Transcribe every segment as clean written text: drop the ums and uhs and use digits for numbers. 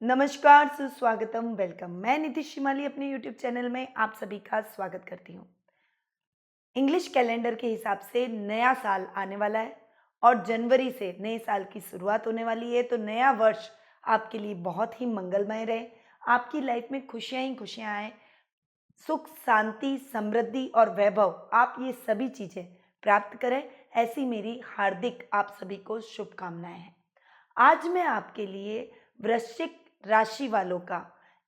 नमस्कार, सुस्वागतम, वेलकम। मैं नीतीश शिमाली अपने यूट्यूब चैनल में आप सभी का स्वागत करती हूँ। इंग्लिश कैलेंडर के हिसाब से नया साल आने वाला है और जनवरी से नए साल की शुरुआत होने वाली है। तो नया वर्ष आपके लिए बहुत ही मंगलमय रहे, आपकी लाइफ में खुशियाँ ही खुशियाँ आए, सुख, शांति, समृद्धि और वैभव आप ये सभी चीज़ें प्राप्त करें, ऐसी मेरी हार्दिक आप सभी को शुभकामनाएँ हैं। आज मैं आपके लिए वृश्चिक राशि वालों का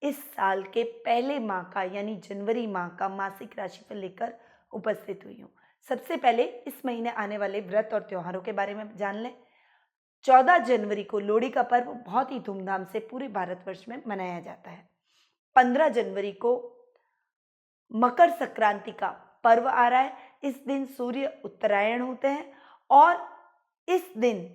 इस साल के पहले माह का यानी जनवरी माह का मासिक राशिफल लेकर उपस्थित हुई हूँ। सबसे पहले इस महीने आने वाले व्रत और त्योहारों के बारे में जान लें। 14 जनवरी को लोहड़ी का पर्व बहुत ही धूमधाम से पूरे भारतवर्ष में मनाया जाता है। 15 जनवरी को मकर संक्रांति का पर्व आ रहा है। इस दिन सूर्य उत्तरायण होते हैं और इस दिन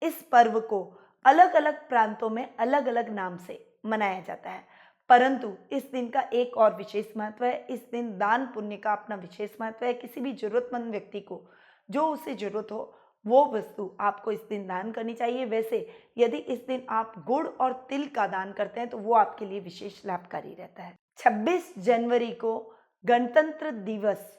इस पर्व को अलग अलग प्रांतों में अलग अलग नाम से मनाया जाता है, परंतु इस दिन का एक और विशेष महत्व है। इस दिन दान पुण्य का अपना विशेष महत्व है। किसी भी जरूरतमंद व्यक्ति को जो उसे जरूरत हो वो वस्तु आपको इस दिन दान करनी चाहिए। वैसे यदि इस दिन आप गुड़ और तिल का दान करते हैं तो वो आपके लिए विशेष लाभकारी रहता है। 26 जनवरी को गणतंत्र दिवस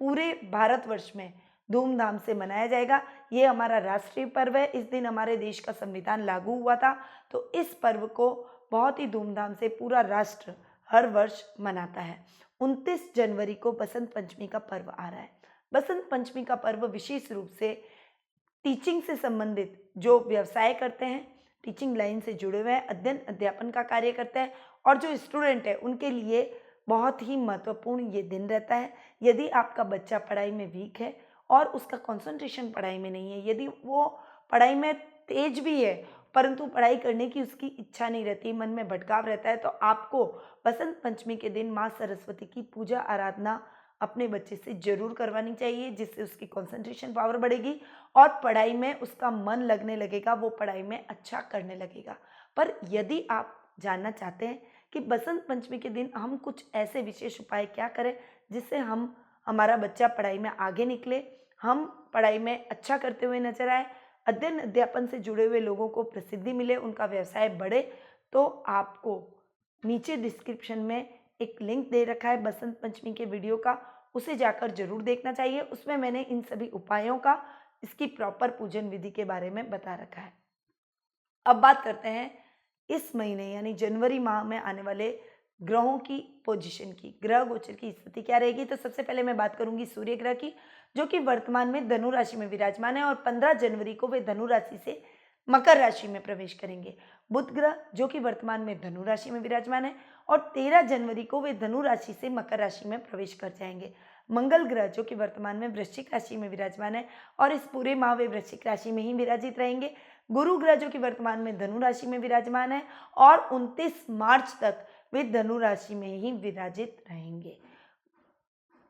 पूरे भारतवर्ष में धूमधाम से मनाया जाएगा। ये हमारा राष्ट्रीय पर्व है। इस दिन हमारे देश का संविधान लागू हुआ था, तो इस पर्व को बहुत ही धूमधाम से पूरा राष्ट्र हर वर्ष मनाता है। 29 जनवरी को बसंत पंचमी का पर्व आ रहा है। बसंत पंचमी का पर्व विशेष रूप से टीचिंग से संबंधित जो व्यवसाय करते हैं, टीचिंग लाइन से जुड़े हुए हैं, अध्ययन अध्यापन का कार्य करते हैं और जो स्टूडेंट है उनके लिए बहुत ही महत्वपूर्ण ये दिन रहता है। यदि आपका बच्चा पढ़ाई में वीक है और उसका कंसंट्रेशन पढ़ाई में नहीं है, यदि वो पढ़ाई में तेज भी है परंतु पढ़ाई करने की उसकी इच्छा नहीं रहती, मन में भटकाव रहता है, तो आपको बसंत पंचमी के दिन माँ सरस्वती की पूजा आराधना अपने बच्चे से जरूर करवानी चाहिए, जिससे उसकी कंसंट्रेशन पावर बढ़ेगी और पढ़ाई में उसका मन लगने लगेगा, वो पढ़ाई में अच्छा करने लगेगा। पर यदि आप जानना चाहते हैं कि बसंत पंचमी के दिन हम कुछ ऐसे विशेष उपाय क्या करें जिससे हम हमारा बच्चा पढ़ाई में आगे निकले, हम पढ़ाई में अच्छा करते हुए नजर आए, अध्ययन अध्यापन से जुड़े हुए लोगों को प्रसिद्धि मिले, उनका व्यवसाय बढ़े, तो आपको नीचे डिस्क्रिप्शन में एक लिंक दे रखा है बसंत पंचमी के वीडियो का, उसे जाकर जरूर देखना चाहिए। उसमें मैंने इन सभी उपायों का, इसकी प्रॉपर पूजन विधि के बारे में बता रखा है। अब बात करते हैं इस महीने यानी जनवरी माह में आने वाले ग्रहों की पोजीशन की, ग्रह गोचर की स्थिति क्या रहेगी। तो सबसे पहले मैं बात करूंगी सूर्य ग्रह की, जो कि वर्तमान में धनु राशि में विराजमान है और 15 जनवरी को वे धनु राशि से मकर राशि में प्रवेश करेंगे। बुध ग्रह जो कि वर्तमान में धनु राशि में विराजमान है और 13 जनवरी को वे धनु राशि से मकर राशि में प्रवेश कर जाएंगे। मंगल ग्रह जो कि वर्तमान में वृश्चिक राशि में विराजमान है और इस पूरे माह वे वृश्चिक राशि में ही विराजित रहेंगे। गुरु ग्रह जो कि वर्तमान में धनु राशि में विराजमान है और 29 मार्च तक वे धनु राशि में ही विराजित रहेंगे।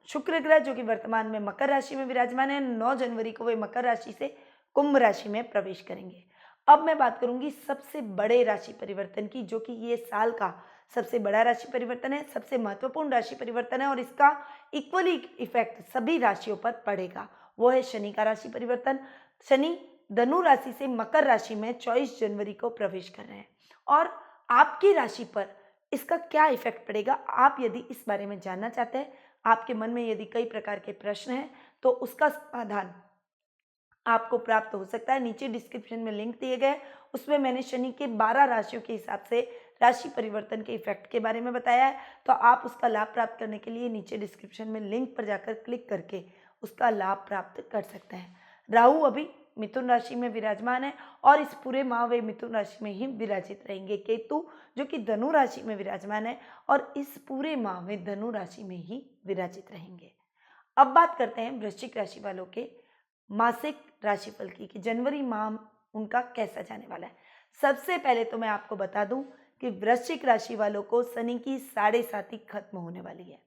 शुक्र ग्रह जो कि वर्तमान में मकर राशि में विराजमान है, 9 जनवरी को वे मकर राशि से कुंभ राशि में प्रवेश करेंगे। अब मैं बात करूंगी सबसे बड़े राशि परिवर्तन की, जो कि ये साल का सबसे बड़ा राशि परिवर्तन है, सबसे महत्वपूर्ण राशि परिवर्तन है और इसका इक्वली इफेक्ट सभी राशियों पर पड़ेगा। वो है शनि का राशि परिवर्तन। शनि धनु राशि से मकर राशि में 24 जनवरी को प्रवेश कर रहे हैं और आपकी राशि पर इसका क्या इफेक्ट पड़ेगा, आप यदि इस बारे में जानना चाहते हैं, आपके मन में यदि कई प्रकार के प्रश्न हैं, तो उसका समाधान आपको प्राप्त हो सकता है। नीचे डिस्क्रिप्शन में लिंक दिए गए, उसमें मैंने शनि के 12 राशियों के हिसाब से राशि परिवर्तन के इफेक्ट के बारे में बताया है, तो आप उसका लाभ प्राप्त करने के लिए नीचे डिस्क्रिप्शन में लिंक पर जाकर क्लिक करके उसका लाभ प्राप्त कर सकते हैं। राहु अभी मिथुन राशि में विराजमान है और इस पूरे माह वे मिथुन राशि में ही विराजित रहेंगे। केतु जो कि धनु राशि में विराजमान है और इस पूरे माह वे धनु राशि में ही विराजित रहेंगे। अब बात करते हैं वृश्चिक राशि वालों के मासिक राशिफल की कि जनवरी माह उनका कैसा जाने वाला है। सबसे पहले तो मैं आपको बता दूं कि वृश्चिक राशि वालों को शनि की 7.5 खत्म होने वाली है,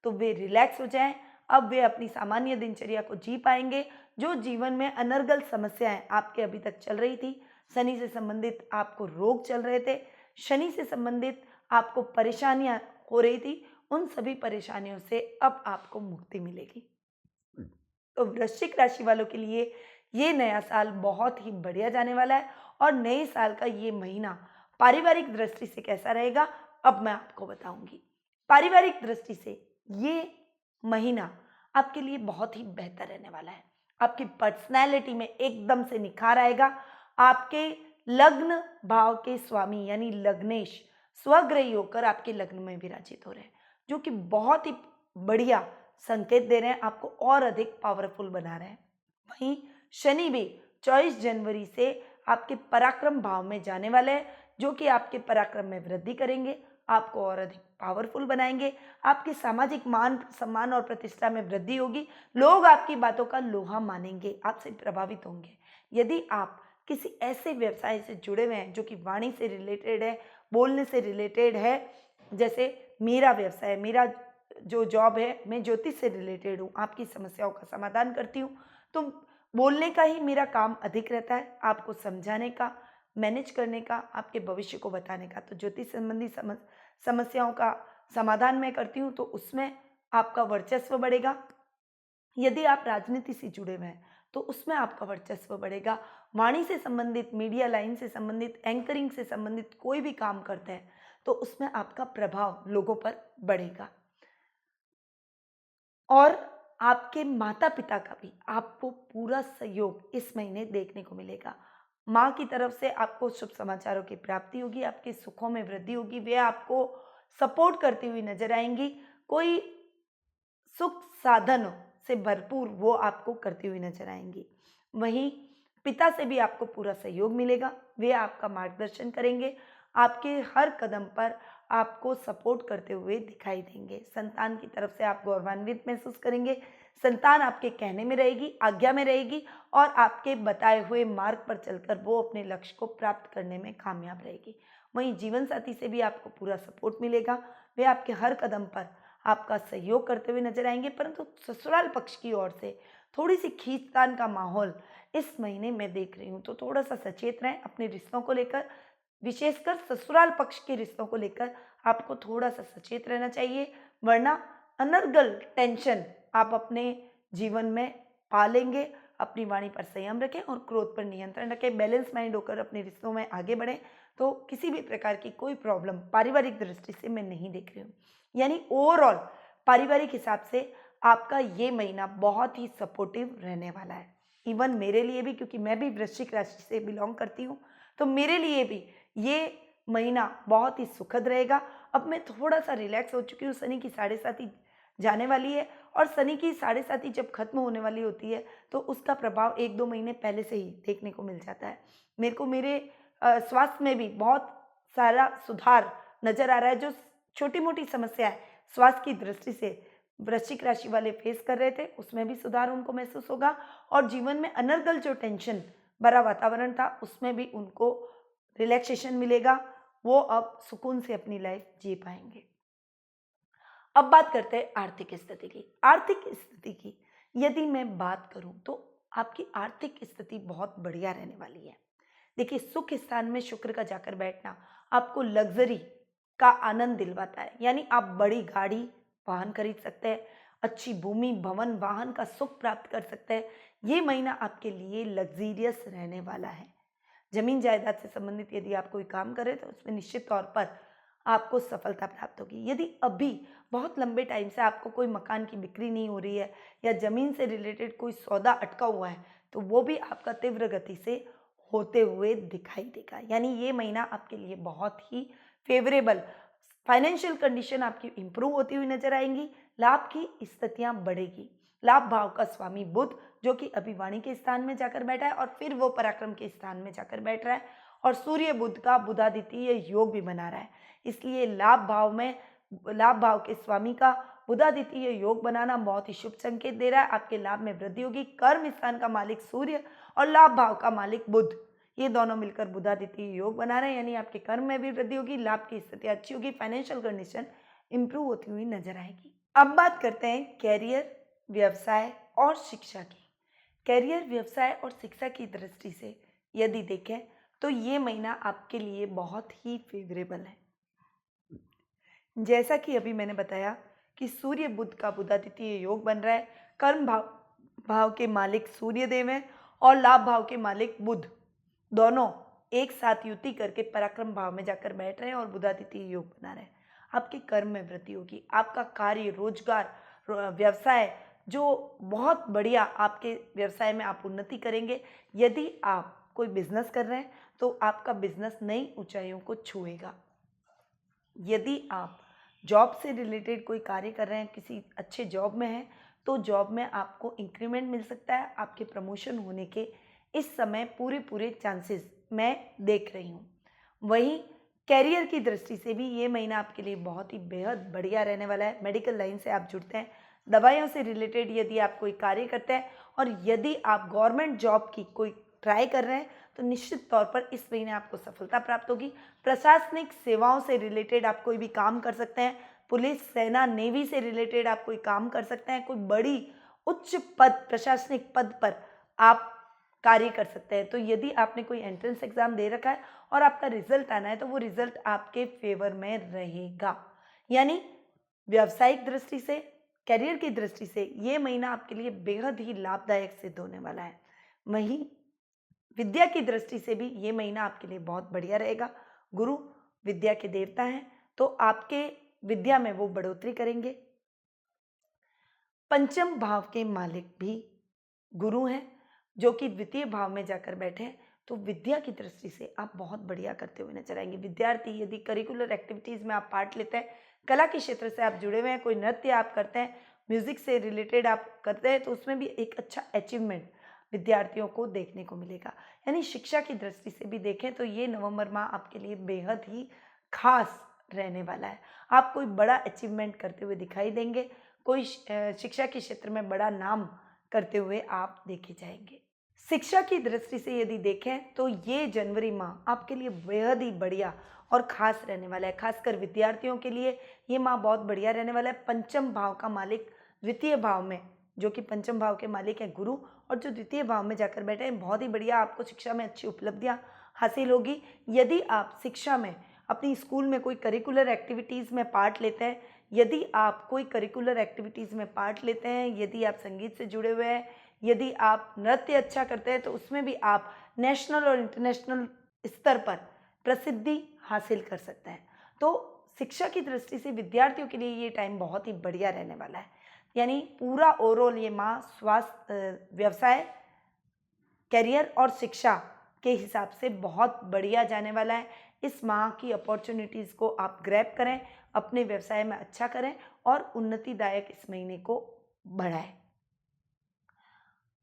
तो वे रिलैक्स हो जाएं। अब वे अपनी सामान्य दिनचर्या को जी पाएंगे। जो जीवन में अनर्गल समस्याएं आपके अभी तक चल रही थी, शनि से संबंधित आपको रोग चल रहे थे, शनि से संबंधित आपको परेशानियां हो रही थी, उन सभी परेशानियों से अब आपको मुक्ति मिलेगी। तो वृश्चिक राशि वालों के लिए ये नया साल बहुत ही बढ़िया जाने वाला है और नए साल का ये महीना पारिवारिक दृष्टि से कैसा रहेगा अब मैं आपको बताऊंगी। पारिवारिक दृष्टि से ये महीना आपके लिए बहुत ही बेहतर रहने वाला है। आपकी पर्सनैलिटी में एकदम से निखार आएगा। आपके लग्न भाव के स्वामी यानी लग्नेश स्वग्रही होकर आपके लग्न में विराजित हो रहे हैं, जो कि बहुत ही बढ़िया संकेत दे रहे हैं, आपको और अधिक पावरफुल बना रहे हैं। वहीं शनि भी 24 जनवरी से आपके पराक्रम भाव में जाने वाले हैं, जो कि आपके पराक्रम में वृद्धि करेंगे, आपको और अधिक पावरफुल बनाएंगे। आपके सामाजिक मान सम्मान और प्रतिष्ठा में वृद्धि होगी। लोग आपकी बातों का लोहा मानेंगे, आपसे प्रभावित होंगे। यदि आप किसी ऐसे व्यवसाय से जुड़े हुए हैं जो कि वाणी से रिलेटेड है, बोलने से रिलेटेड है, जैसे मेरा व्यवसाय, मेरा जो जॉब है, मैं ज्योतिष से रिलेटेड हूँ, आपकी समस्याओं का समाधान करती हूँ, तो बोलने का ही मेरा काम अधिक रहता है, आपको समझाने का, मैनेज करने का, आपके भविष्य को बताने का। तो ज्योतिष संबंधी समस्याओं का समाधान मैं करती हूँ, तो उसमें आपका वर्चस्व बढ़ेगा। यदि आप राजनीति से जुड़े हुए हैं तो उसमें आपका वर्चस्व बढ़ेगा। वाणी से संबंधित, मीडिया लाइन से संबंधित, एंकरिंग से संबंधित कोई भी काम करते हैं तो उसमें आपका प्रभाव लोगों पर बढ़ेगा। और आपके माता पिता का भी आपको पूरा सहयोग इस महीने देखने को मिलेगा। माँ की तरफ से आपको शुभ समाचारों की प्राप्ति होगी, आपके सुखों में वृद्धि होगी, वे आपको सपोर्ट करती हुई नजर आएंगी। कोई सुख साधन से भरपूर वो आपको करती हुई नजर आएंगी। वहीं पिता से भी आपको पूरा सहयोग मिलेगा, वे आपका मार्गदर्शन करेंगे, आपके हर कदम पर आपको सपोर्ट करते हुए दिखाई देंगे। संतान की तरफ से आप गौरवान्वित महसूस करेंगे। संतान आपके कहने में रहेगी, आज्ञा में रहेगी और आपके बताए हुए मार्ग पर चलकर वो अपने लक्ष्य को प्राप्त करने में कामयाब रहेगी। वहीं जीवन साथी से भी आपको पूरा सपोर्ट मिलेगा, वे आपके हर कदम पर आपका सहयोग करते हुए नजर आएंगे। परंतु ससुराल पक्ष की ओर से थोड़ी सी खींचतान का माहौल इस महीने में देख रही हूँ, तो थोड़ा सा सचेत रहें अपने रिश्तों को लेकर। विशेषकर ससुराल पक्ष के रिश्तों को लेकर आपको थोड़ा सा सचेत रहना चाहिए, वरना अनर्गल टेंशन आप अपने जीवन में पालेंगे। अपनी वाणी पर संयम रखें और क्रोध पर नियंत्रण रखें। बैलेंस माइंड होकर अपने रिश्तों में आगे बढ़ें, तो किसी भी प्रकार की कोई प्रॉब्लम पारिवारिक दृष्टि से मैं नहीं देख रही हूँ। यानी ओवरऑल पारिवारिक हिसाब से आपका ये महीना बहुत ही सपोर्टिव रहने वाला है। इवन मेरे लिए भी, क्योंकि मैं भी वृश्चिक राशि से बिलोंग करती हूँ, तो मेरे लिए भी ये महीना बहुत ही सुखद रहेगा। अब मैं थोड़ा सा रिलैक्स हो चुकी हूँ, शनि की 7.5 जाने वाली है और शनि की 7.5 जब खत्म होने वाली होती है तो उसका प्रभाव 1-2 महीने पहले से ही देखने को मिल जाता है। मेरे को मेरे स्वास्थ्य में भी बहुत सारा सुधार नजर आ रहा है। जो छोटी मोटी समस्या है स्वास्थ्य की दृष्टि से वृश्चिक राशि वाले फेस कर रहे थे, उसमें भी सुधार उनको महसूस होगा और जीवन में अनर्गल जो टेंशन भरा वातावरण था उसमें भी उनको रिलैक्सेशन मिलेगा। वो अब सुकून से अपनी लाइफ जी पाएंगे। अब बात करते हैं आर्थिक स्थिति की। आर्थिक स्थिति की यदि मैं बात करूं तो आपकी आर्थिक स्थिति बहुत बढ़िया रहने वाली है। देखिए, सुख स्थान में शुक्र का जाकर बैठना आपको लग्जरी का आनंद दिलवाता है। यानी आप बड़ी गाड़ी वाहन खरीद सकते हैं, अच्छी भूमि भवन वाहन का सुख प्राप्त कर सकते हैं। ये महीना आपके लिए लग्जीरियस रहने वाला है। जमीन जायदाद से संबंधित यदि आप कोई काम करें तो उसमें निश्चित तौर पर आपको सफलता प्राप्त होगी। यदि अभी बहुत लंबे टाइम से आपको कोई मकान की बिक्री नहीं हो रही है या जमीन से रिलेटेड कोई सौदा अटका हुआ है, तो वो भी आपका तीव्र गति से होते हुए दिखाई देगा। यानी ये महीना आपके लिए बहुत ही फेवरेबल, फाइनेंशियल कंडीशन आपकी इंप्रूव होती हुई नजर आएंगी, लाभ की स्थितियां बढ़ेगी। लाभ भाव का स्वामी बुध, जो कि अभी वाणी के स्थान में जाकर बैठा है और फिर वो पराक्रम के स्थान में जाकर बैठ रहा है और सूर्य बुध का बुधादित्य योग भी बना रहा है। इसलिए लाभ भाव के स्वामी का बुधादित्य योग बनाना बहुत ही शुभ संकेत दे रहा है। आपके लाभ में वृद्धि होगी। कर्म स्थान का मालिक सूर्य और लाभ भाव का मालिक बुध, ये दोनों मिलकर बुधादित्य योग बना रहे हैं। यानी आपके कर्म में भी वृद्धि होगी, लाभ की स्थिति अच्छी होगी, फाइनेंशियल कंडीशन इंप्रूव होती हुई नजर आएगी। अब बात करते हैं कैरियर, व्यवसाय और शिक्षा की। कैरियर, व्यवसाय और शिक्षा की दृष्टि से यदि देखें तो ये महीना आपके लिए बहुत ही फेवरेबल है। जैसा कि अभी मैंने बताया कि सूर्य बुध का बुधादित्य योग बन रहा है। कर्म भाव के मालिक सूर्य देव हैं और लाभ भाव के मालिक बुध, दोनों एक साथ युति करके पराक्रम भाव में जाकर बैठ रहे हैं और बुधादित्य योग बना रहे हैं। आपके कर्म में वृद्धि होगी, आपका कार्य, रोजगार, व्यवसाय जो बहुत बढ़िया, आपके व्यवसाय में आप उन्नति करेंगे। यदि आप कोई बिजनेस कर रहे हैं तो आपका बिजनेस नई ऊंचाइयों को छुएगा। यदि आप जॉब से रिलेटेड कोई कार्य कर रहे हैं, किसी अच्छे जॉब में हैं, तो जॉब में आपको इंक्रीमेंट मिल सकता है। आपके प्रमोशन होने के इस समय पूरे पूरे चांसेस मैं देख रही हूँ। वहीं कैरियर की दृष्टि से भी ये महीना आपके लिए बहुत ही बेहद बढ़िया रहने वाला है। मेडिकल लाइन से आप जुड़ते हैं, दवाइयों से रिलेटेड यदि आप कोई कार्य करते हैं और यदि आप गवर्नमेंट जॉब की कोई ट्राई कर रहे हैं तो निश्चित तौर पर इस महीने आपको सफलता प्राप्त होगी। प्रशासनिक सेवाओं से रिलेटेड आप कोई भी काम कर सकते हैं, पुलिस, सेना, नेवी से रिलेटेड आप कोई काम कर सकते हैं, कोई बड़ी उच्च पद, प्रशासनिक पद पर आप कार्य कर सकते हैं। तो यदि आपने कोई एंट्रेंस एग्जाम दे रखा है और आपका रिजल्ट आना है तो वो रिजल्ट आपके फेवर में रहेगा। यानी व्यावसायिक दृष्टि से, करियर की दृष्टि से ये महीना आपके लिए बेहद ही लाभदायक सिद्ध होने वाला है। वहीं विद्या की दृष्टि से भी ये महीना आपके लिए बहुत बढ़िया रहेगा। गुरु विद्या के देवता हैं तो आपके विद्या में वो बढ़ोतरी करेंगे। पंचम भाव के मालिक भी गुरु हैं जो कि द्वितीय भाव में जाकर बैठे हैं, तो विद्या की दृष्टि से आप बहुत बढ़िया करते हुए नजर आएंगे। विद्यार्थी यदि करिकुलर एक्टिविटीज़ में आप पार्ट लेते हैं, कला के क्षेत्र से आप जुड़े हुए हैं, कोई नृत्य आप करते हैं, म्यूजिक से रिलेटेड आप करते हैं, तो उसमें भी एक अच्छा अचीवमेंट विद्यार्थियों को देखने को मिलेगा। यानी शिक्षा की दृष्टि से भी देखें तो ये नवंबर माह आपके लिए बेहद ही खास रहने वाला है। आप कोई बड़ा अचीवमेंट करते हुए दिखाई देंगे, कोई शिक्षा के क्षेत्र में बड़ा नाम करते हुए आप देखे जाएंगे। शिक्षा की दृष्टि से यदि देखें तो ये जनवरी माह आपके लिए बेहद ही बढ़िया और खास रहने वाला है। खासकर विद्यार्थियों के लिए ये माह बहुत बढ़िया रहने वाला है। पंचम भाव का मालिक द्वितीय भाव में, जो कि पंचम भाव के मालिक हैं गुरु, और जो द्वितीय भाव में जाकर बैठे हैं, बहुत ही बढ़िया आपको शिक्षा में अच्छी उपलब्धियां हासिल होगी। यदि आप शिक्षा में अपनी स्कूल में कोई करिकुलर एक्टिविटीज़ में पार्ट लेते हैं, यदि आप कोई करिकुलर एक्टिविटीज़ में पार्ट लेते हैं, यदि आप संगीत से जुड़े हुए हैं, यदि आप नृत्य अच्छा करते हैं, तो उसमें भी आप नेशनल और इंटरनेशनल स्तर पर प्रसिद्धि हासिल कर सकते हैं। तो शिक्षा की दृष्टि से विद्यार्थियों के लिए ये टाइम बहुत ही बढ़िया रहने वाला है। यानी पूरा ओवरऑल ये माह स्वास्थ्य, व्यवसाय, करियर और शिक्षा के हिसाब से बहुत बढ़िया जाने वाला है। इस माह की अपॉर्चुनिटीज़ को आप ग्रैब करें, अपने व्यवसाय में अच्छा करें और उन्नतिदायक इस महीने को बढ़ाएं।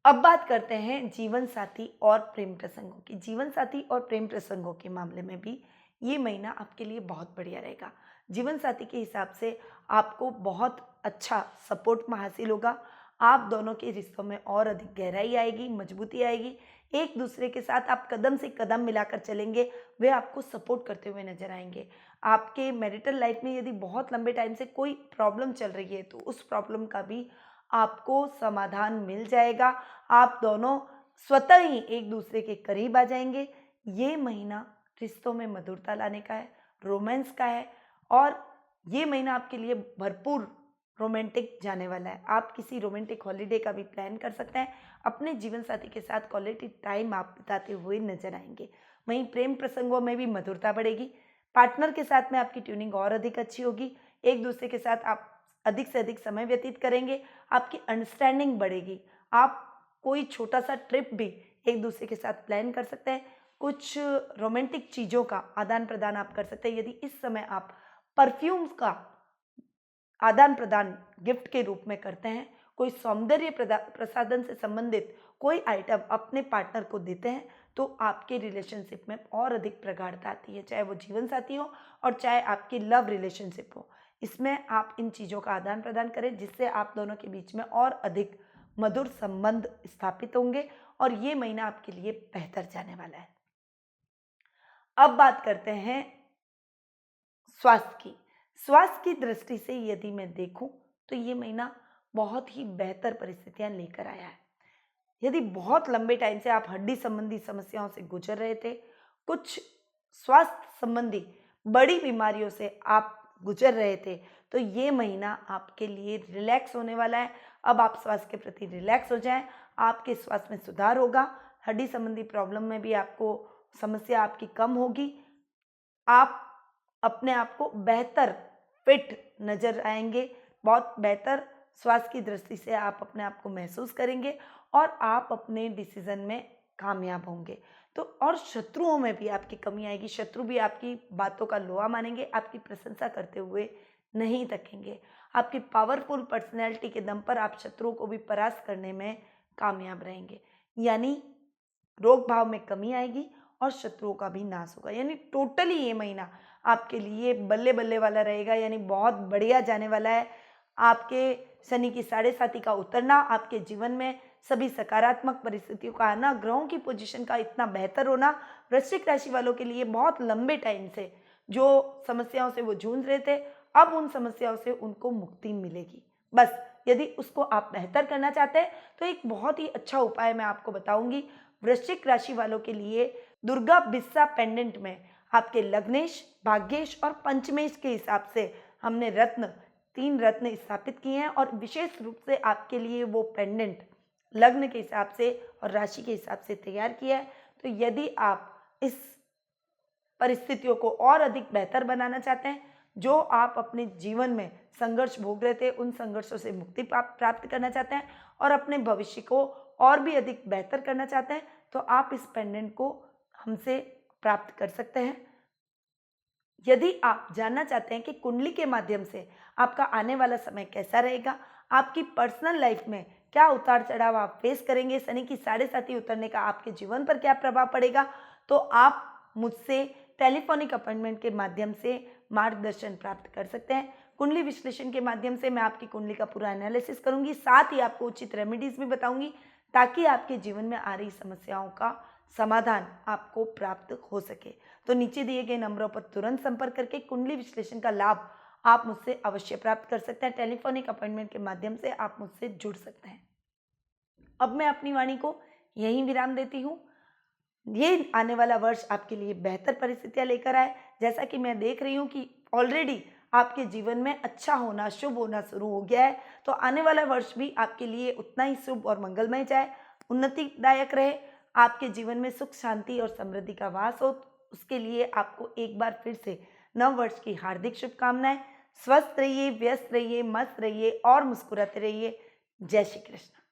अब बात करते हैं जीवन साथी और प्रेम प्रसंगों की। जीवन साथी और प्रेम प्रसंगों के मामले में भी ये महीना आपके लिए बहुत बढ़िया रहेगा। जीवन साथी के हिसाब से आपको बहुत अच्छा सपोर्ट में हासिल होगा। आप दोनों के रिश्तों में और अधिक गहराई आएगी, मजबूती आएगी। एक दूसरे के साथ आप कदम से कदम मिलाकर चलेंगे, वे आपको सपोर्ट करते हुए नजर आएंगे। आपके मैरिटल लाइफ में यदि बहुत लंबे टाइम से कोई प्रॉब्लम चल रही है तो उस प्रॉब्लम का भी आपको समाधान मिल जाएगा। आप दोनों स्वतः ही एक दूसरे के करीब आ जाएंगे। ये महीना रिश्तों में मधुरता लाने का है, रोमांस का है, और ये महीना आपके लिए भरपूर रोमांटिक जाने वाला है। आप किसी रोमांटिक हॉलीडे का भी प्लान कर सकते हैं। अपने जीवन साथी के साथ क्वालिटी टाइम आप बिताते हुए नजर आएंगे। वहीं प्रेम प्रसंगों में भी मधुरता बढ़ेगी। पार्टनर के साथ में आपकी ट्यूनिंग और अधिक अच्छी होगी। एक दूसरे के साथ आप अधिक से अधिक समय व्यतीत करेंगे, आपकी अंडरस्टैंडिंग बढ़ेगी। आप कोई छोटा सा ट्रिप भी एक दूसरे के साथ प्लान कर सकते हैं। कुछ रोमांटिक चीज़ों का आदान प्रदान आप कर सकते हैं। यदि इस समय आप परफ्यूम्स का आदान प्रदान गिफ्ट के रूप में करते हैं, कोई सौंदर्य प्रसाधन से संबंधित कोई आइटम अपने पार्टनर को देते हैं, तो आपके रिलेशनशिप में और अधिक प्रगाढ़ता आती है, चाहे वो जीवन साथी हो और चाहे आपकी लव रिलेशनशिप हो। इसमें आप इन चीज़ों का आदान प्रदान करें जिससे आप दोनों के बीच में और अधिक मधुर संबंध स्थापित होंगे और ये महीना आपके लिए बेहतर जाने वाला है। अब बात करते हैं स्वास्थ्य की। स्वास्थ्य की दृष्टि से यदि मैं देखूं तो ये महीना बहुत ही बेहतर परिस्थितियां लेकर आया है। यदि बहुत लंबे टाइम से आप हड्डी संबंधी समस्याओं से गुजर रहे थे, कुछ स्वास्थ्य संबंधी बड़ी बीमारियों से आप गुजर रहे थे, तो ये महीना आपके लिए रिलैक्स होने वाला है। अब आप स्वास्थ्य के प्रति रिलैक्स हो जाएं, आपके स्वास्थ्य में सुधार होगा। हड्डी संबंधी प्रॉब्लम में भी आपको समस्या आपकी कम होगी। आप अपने आप को बेहतर फिट नज़र आएँगे, बहुत बेहतर स्वास्थ्य की दृष्टि से आप अपने आप को महसूस करेंगे और आप अपने डिसीज़न में कामयाब होंगे। तो और शत्रुओं में भी आपकी कमी आएगी, शत्रु भी आपकी बातों का लोहा मानेंगे, आपकी प्रशंसा करते हुए नहीं तकेंगे। आपकी पावरफुल पर्सनैलिटी के दम पर आप शत्रुओं को भी परास्त करने में कामयाब रहेंगे। यानी रोग भाव में कमी आएगी और शत्रुओं का भी नाश होगा। यानी टोटली ये महीना आपके लिए बल्ले बल्ले वाला रहेगा, यानी बहुत बढ़िया जाने वाला है। आपके शनि की साढ़े साती का उतरना, आपके जीवन में सभी सकारात्मक परिस्थितियों का आना, ग्रहों की पोजीशन का इतना बेहतर होना, वृश्चिक राशि वालों के लिए बहुत लंबे टाइम से जो समस्याओं से वो जूझ रहे थे, अब उन समस्याओं से उनको मुक्ति मिलेगी। बस यदि उसको आप बेहतर करना चाहते हैं तो एक बहुत ही अच्छा उपाय मैं आपको बताऊंगी। वृश्चिक राशि वालों के लिए दुर्गा बिस्सा पेंडेंट में आपके लग्नेश, भाग्येश और पंचमेश के हिसाब से हमने रत्न, 3 रत्न स्थापित किए हैं और विशेष रूप से आपके लिए वो पेंडेंट लग्न के हिसाब से और राशि के हिसाब से तैयार किया है। तो यदि आप इस परिस्थितियों को और अधिक बेहतर बनाना चाहते हैं, जो आप अपने जीवन में संघर्ष भोग रहे थे, उन संघर्षों से मुक्ति प्राप्त करना चाहते हैं और अपने भविष्य को और भी अधिक बेहतर करना चाहते हैं, तो आप इस पेंडेंट को हमसे प्राप्त कर सकते हैं। यदि आप जानना चाहते हैं कि कुंडली के माध्यम से आपका आने वाला समय कैसा रहेगा, आपकी पर्सनल लाइफ में क्या उतार चढ़ाव आप फेस करेंगे, शनि की साढ़े साती उतरने का आपके जीवन पर क्या प्रभाव पड़ेगा, तो आप मुझसे टेलीफोनिक अपॉइंटमेंट के माध्यम से मार्गदर्शन प्राप्त कर सकते हैं। कुंडली विश्लेषण के माध्यम से मैं आपकी कुंडली का पूरा एनालिसिस करूंगी, साथ ही आपको उचित रेमेडीज भी बताऊंगी ताकि आपके जीवन में आ रही समस्याओं का समाधान आपको प्राप्त हो सके। तो नीचे दिए गए नंबरों पर तुरंत संपर्क करके कुंडली विश्लेषण का लाभ आप मुझसे अवश्य प्राप्त कर सकते हैं। टेलीफोनिक अपॉइंटमेंट के माध्यम से आप मुझसे जुड़ सकते हैं। अब मैं अपनी वाणी को यहीं विराम देती हूँ। ये आने वाला वर्ष आपके लिए बेहतर परिस्थितियां लेकर आए। जैसा कि मैं देख रही हूँ कि ऑलरेडी आपके जीवन में अच्छा होना, शुभ होना शुरू हो गया है, तो आने वाला वर्ष भी आपके लिए उतना ही शुभ और मंगलमय जाए, उन्नतिदायक रहे, आपके जीवन में सुख, शांति और समृद्धि का वास हो। उसके लिए आपको एक बार फिर से नव वर्ष की हार्दिक शुभकामनाएं। स्वस्थ रहिए, व्यस्त रहिए, मस्त रहिए और मुस्कुराते रहिए। जय श्री कृष्ण।